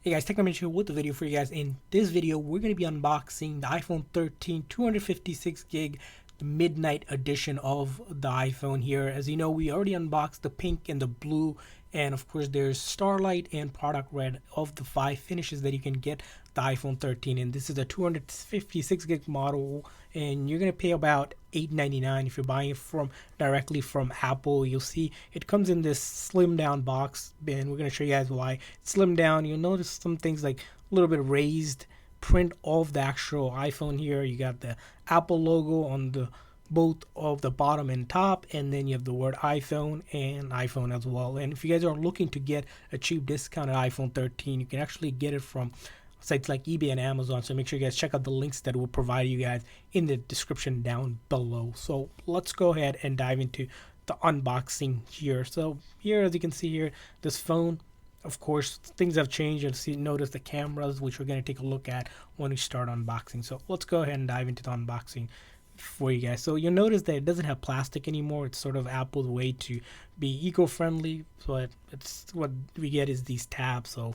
Hey guys, Technomentary here with the video for you guys. In this video, we're going to be unboxing the iPhone 13 256 gig midnight edition of the iPhone here. As you know, we already unboxed the pink and the blue, and of course there's Starlight and Product Red of the 5 finishes that you can get the iPhone 13 in. This is the 256 gig model, and you're going to pay about $8.99 if you're buying it from directly from Apple. You'll see it comes in this slim down box, and we're going to show you guys why it's slimmed down. You'll notice some things like a little bit raised print of the actual iPhone here. You got the Apple logo on the both of the bottom and top, and then you have the word iPhone and iPhone as well. And if you guys are looking to get a cheap discounted iPhone 13, you can actually get it from sites like eBay and Amazon. So make sure you guys check out the links that will provide you guys in the description down below. So let's go ahead and dive into the unboxing here. So here, as you can see here, this phone, of course, things have changed. You'll see, notice the cameras, which we're going to take a look at when we start unboxing. So let's go ahead and dive into the unboxing for you guys. So you'll notice that it doesn't have plastic anymore. It's sort of Apple's way to be eco-friendly. So it's what we get is these tabs. So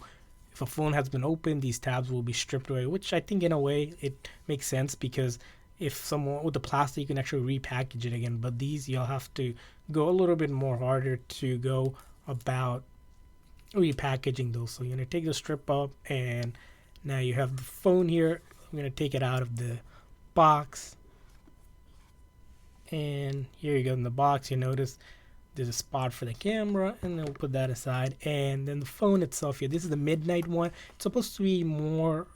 if a phone has been opened, these tabs will be stripped away, which I think in a way it makes sense, because if someone with the plastic, you can actually repackage it again. But these, you'll have to go a little bit more harder to go about repackaging those. So you're going to take the strip up, and now you have the phone here. I'm going to take it out of the box, and here you go. In the box, you notice there's a spot for the camera, and then we'll put that aside. And then the phone itself here, this is the midnight one. It's supposed to be more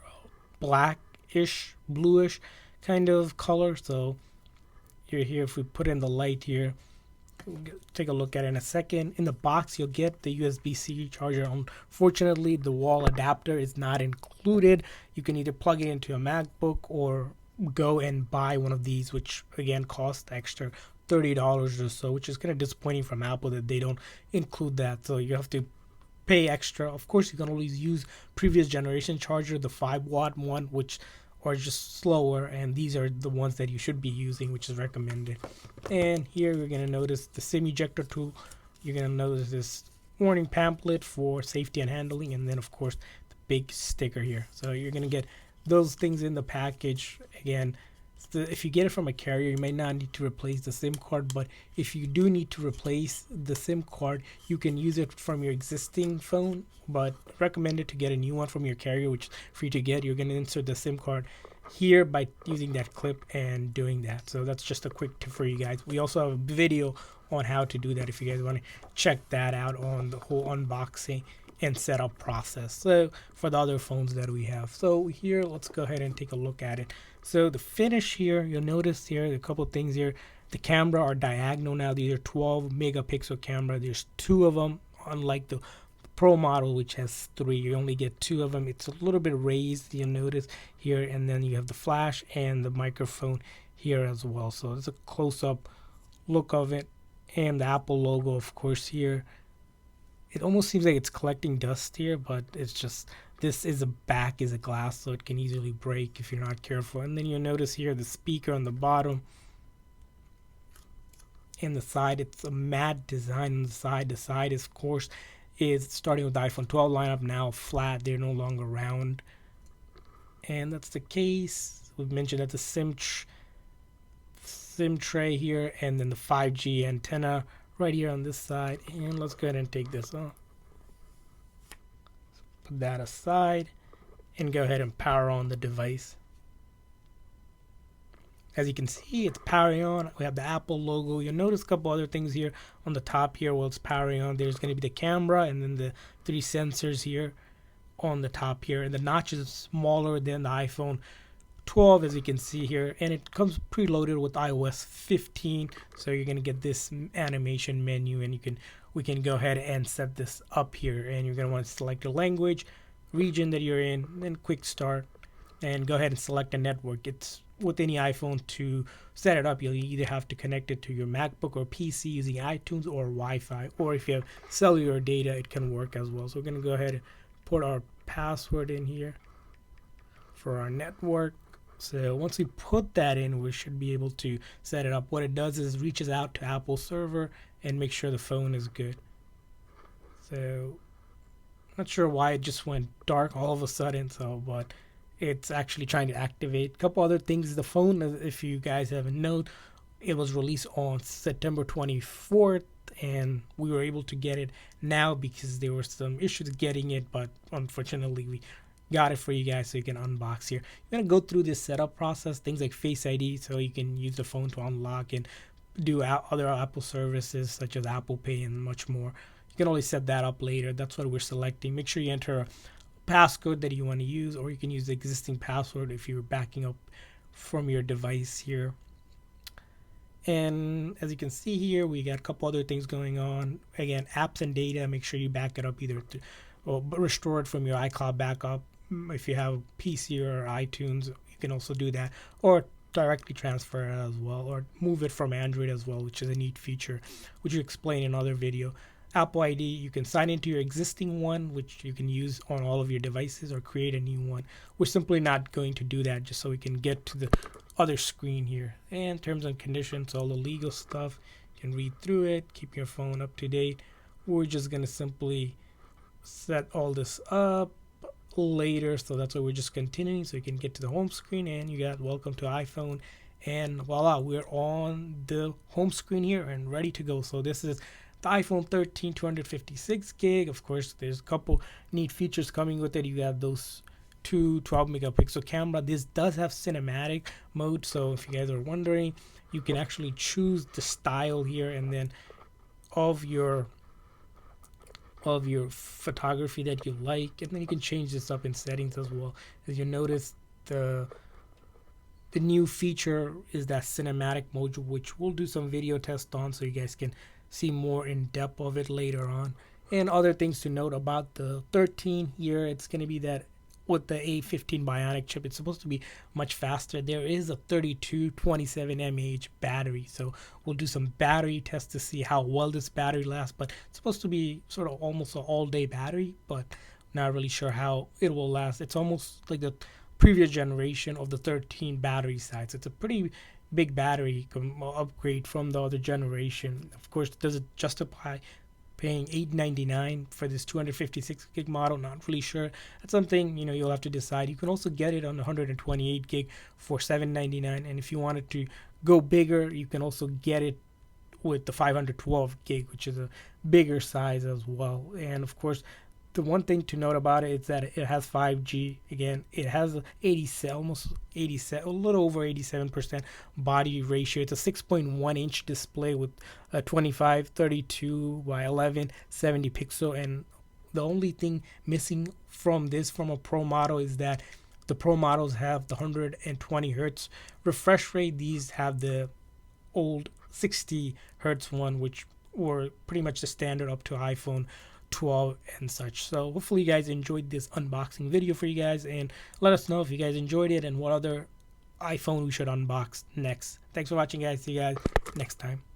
blackish, bluish kind of color. So here, if we put in the light here, we'll take a look at it in a second. In the box, you'll get the USB-C charger. Unfortunately, the wall adapter is not included. You can either plug it into a MacBook or go and buy one of these, which again costs extra $30 or so, which is kind of disappointing from Apple that they don't include that. So you have to pay extra. Of course, you can always use previous generation charger, the 5-watt one, which are just slower, and these are the ones that you should be using, which is recommended. And here you're going to notice the SIM ejector tool. You're going to notice this warning pamphlet for safety and handling, and then of course the big sticker here. So you're going to get those things in the package. Again, if you get it from a carrier, you may not need to replace the SIM card, but if you do need to replace the SIM card, you can use it from your existing phone, but recommended to get a new one from your carrier, which is free to get. You're going to insert the SIM card here by using that clip and doing that. So that's just a quick tip for you guys. We also have a video on how to do that if you guys want to check that out on the whole unboxing and setup process, so for the other phones that we have. So here, let's go ahead and take a look at it. So the finish here, you'll notice here a couple things here. The camera are diagonal now. These are 12 megapixel camera. There's 2 of them, unlike the Pro model, which has 3. You only get 2 of them. It's a little bit raised, you'll notice here, and then you have the flash and the microphone here as well. So it's a close-up look of it, and the Apple logo, of course, here. It almost seems like it's collecting dust here, but it's just, this is a back is a glass, so it can easily break if you're not careful. And then you'll notice here the speaker on the bottom and the side. It's a matte design on the side. The side is, of course, is starting with the iPhone 12 lineup, now flat. They're no longer round. And that's the case. We've mentioned that the SIM tray here, and then the 5G antenna right here on this side. And let's go ahead and take this off. Put that aside and go ahead and power on the device. As you can see, it's powering on. We have the Apple logo. You'll notice a couple other things here on the top here while it's powering on. There's going to be the camera and then the 3 sensors here on the top here. And the notch is smaller than the iPhone 12, as you can see here, and it comes preloaded with iOS 15. So you're going to get this animation menu, and we can go ahead and set this up here. And you're going to want to select your language, region that you're in, then quick start, and go ahead and select a network. It's with any iPhone to set it up, you'll either have to connect it to your MacBook or PC using iTunes or Wi-Fi, or if you have cellular data, it can work as well. So we're going to go ahead and put our password in here for our network. So once we put that in, we should be able to set it up. What it does is reaches out to Apple server and make sure the phone is good. So Not sure why it just went dark all of a sudden. So, but it's actually trying to activate. A couple other things. The phone, if you guys haven't known, it was released on September 24th, and we were able to get it now because there were some issues getting it, but unfortunately we got it for you guys so you can unbox here. You're gonna go through this setup process, things like Face ID, so you can use the phone to unlock and do other Apple services such as Apple Pay and much more. You can always set that up later. That's what we're selecting. Make sure you enter a passcode that you want to use, or you can use the existing password if you're backing up from your device here. And as you can see here, we got a couple other things going on. Again, apps and data, make sure you back it up either to, or restore it from your iCloud backup. If you have PC or iTunes, you can also do that, or directly transfer it as well, or move it from Android as well, which is a neat feature, which you explain in another video. Apple ID, you can sign into your existing one, which you can use on all of your devices, or create a new one. We're simply not going to do that just so we can get to the other screen here. And terms and conditions, all the legal stuff, you can read through it, keep your phone up to date. We're just going to simply set all this up later, so that's why we're just continuing, so you can get to the home screen, and you got welcome to iPhone, and voila, we're on the home screen here and ready to go. So this is the iPhone 13 256 gig. Of course, there's a couple neat features coming with it. You have those two 12 megapixel camera. This does have cinematic mode, so if you guys are wondering, you can actually choose the style here, and then of your photography that you like, and then you can change this up in settings as well. As you notice, the new feature is that cinematic mode, which we'll do some video test on, so you guys can see more in depth of it later on. And other things to note about the 13 here, it's going to be that with the A15 Bionic chip, it's supposed to be much faster. There is a 3227 mAh battery, so we'll do some battery tests to see how well this battery lasts. But it's supposed to be sort of almost an all-day battery, but not really sure how it will last. It's almost like the previous generation of the 13 battery size. It's a pretty big battery upgrade from the other generation. Of course, does it justify paying $899 for this 256 gig model? Not really sure. That's something you'll have to decide. You can also get it on 128 gig for $799, and if you wanted to go bigger, you can also get it with the 512 gig, which is a bigger size as well. And of course, the one thing to note about it is that it has 5G. Again, it has almost 87, a little over 87% body ratio. It's a 6.1 inch display with a 2532 by 1170 pixel. And the only thing missing from a Pro model is that the Pro models have the 120 hertz refresh rate. These have the old 60 hertz one, which were pretty much the standard up to iPhone 12 and such. So hopefully you guys enjoyed this unboxing video for you guys, and let us know if you guys enjoyed it and what other iPhone we should unbox next. Thanks for watching, guys. See you guys next time.